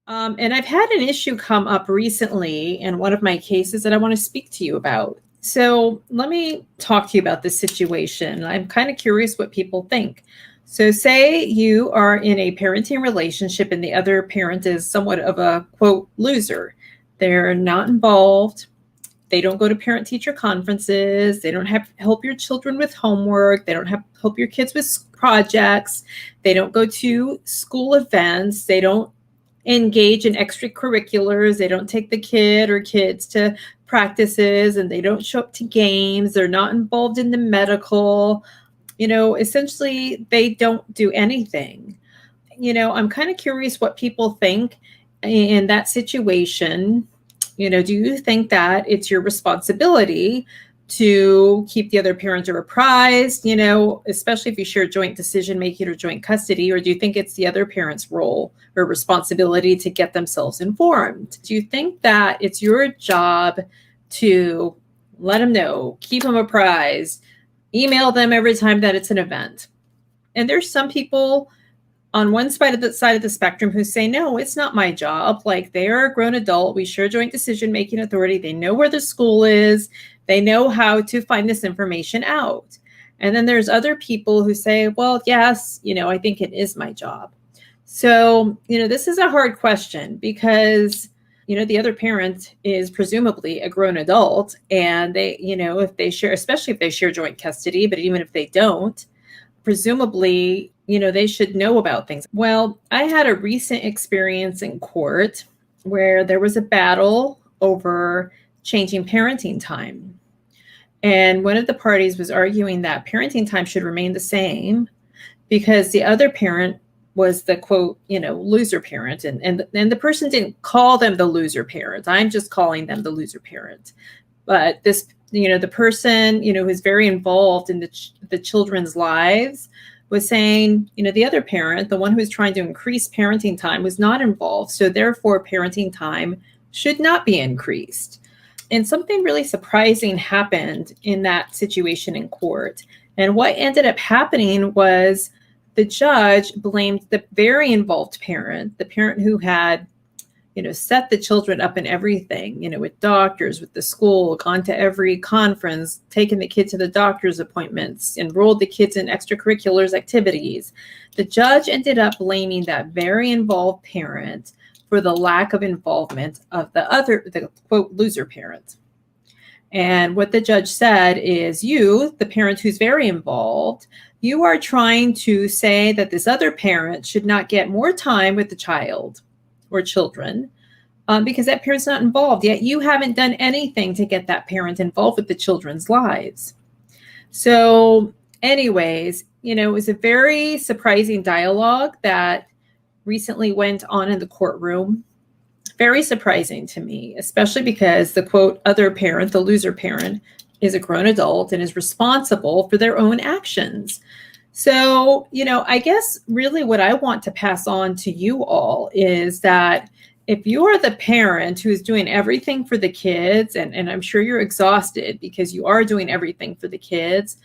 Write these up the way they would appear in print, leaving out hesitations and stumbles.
And I've had an issue come up recently in one of my cases that I want to speak to you about. So let me talk to you about this situation. I'm kind of curious what people think. So, say you are in a parenting relationship and the other parent is somewhat of a quote loser. They're not involved. They don't go to parent teacher conferences. They don't have help your children with homework. They don't have help your kids with projects. They don't go to school events. They don't engage in extracurriculars. They don't take the kid or kids to practices, and they don't show up to games. They're not involved in the medical. Essentially, they don't do anything. I'm kind of curious what people think in that situation. Do you think that it's your responsibility to keep the other parent apprised, especially if you share joint decision making or joint custody, or do you think it's the other parent's role or responsibility to get themselves informed? Do you think that it's your job to let them know, keep them apprised, email them every time that it's an event? And there's some people on one side of the spectrum who say, no, it's not my job. Like, they are a grown adult. We share joint decision-making authority. They know where the school is. They know how to find this information out. And then there's other people who say, well, yes, I think it is my job. So, this is a hard question because, the other parent is presumably a grown adult, and they, if they share, especially if they share joint custody, but even if they don't, presumably, they should know about things. Well, I had a recent experience in court where there was a battle over changing parenting time. And one of the parties was arguing that parenting time should remain the same because the other parent was the quote, loser parent. And the person didn't call them the loser parent. I'm just calling them the loser parent. But this, the person, who's very involved in the children's lives was saying, the other parent, the one who was trying to increase parenting time, was not involved. So therefore, parenting time should not be increased. And something really surprising happened in that situation in court. And what ended up happening was the judge blamed the very involved parent, the parent who had set the children up in everything, with doctors, with the school, gone to every conference, taken the kid to the doctor's appointments, enrolled the kids in extracurriculars activities. The judge ended up blaming that very involved parent for the lack of involvement of the quote, loser parent. And what the judge said is, you, the parent who's very involved, you are trying to say that this other parent should not get more time with the child or children because that parent's not involved, yet you haven't done anything to get that parent involved with the children's lives. So anyways, it was a very surprising dialogue that recently went on in the courtroom. Very surprising to me, especially because the quote, other parent, the loser parent, is a grown adult and is responsible for their own actions. So, I guess really what I want to pass on to you all is that if you are the parent who's doing everything for the kids, and I'm sure you're exhausted because you are doing everything for the kids,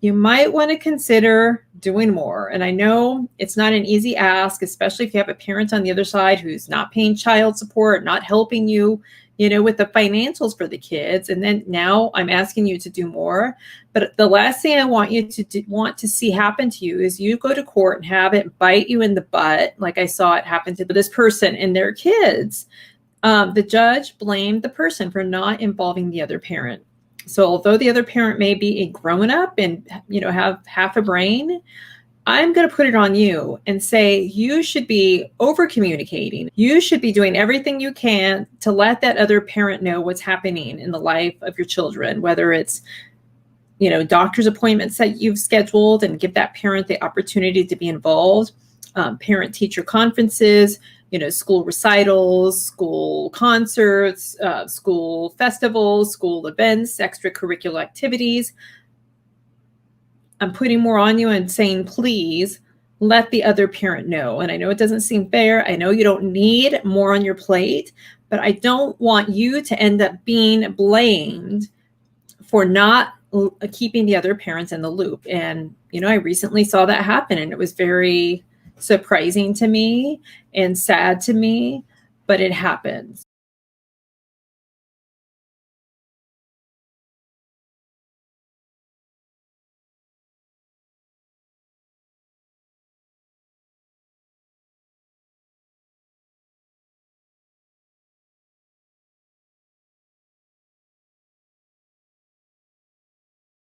you might want to consider doing more. And I know it's not an easy ask, especially if you have a parent on the other side who's not paying child support, not helping you, with the financials for the kids. And then now I'm asking you to do more. But the last thing I want you to want to see happen to you is you go to court and have it bite you in the butt, like I saw it happen to this person and their kids. The judge blamed the person for not involving the other parent. So although the other parent may be a grown-up and, have half a brain, I'm going to put it on you and say you should be over communicating. You should be doing everything you can to let that other parent know what's happening in the life of your children, whether it's, doctor's appointments that you've scheduled and give that parent the opportunity to be involved, parent-teacher conferences, school recitals, school concerts, school festivals, school events, extracurricular activities. I'm putting more on you and saying, please let the other parent know. And I know it doesn't seem fair. I know you don't need more on your plate, but I don't want you to end up being blamed for not keeping the other parents in the loop. And, I recently saw that happen, and it was very surprising to me and sad to me. but it happens.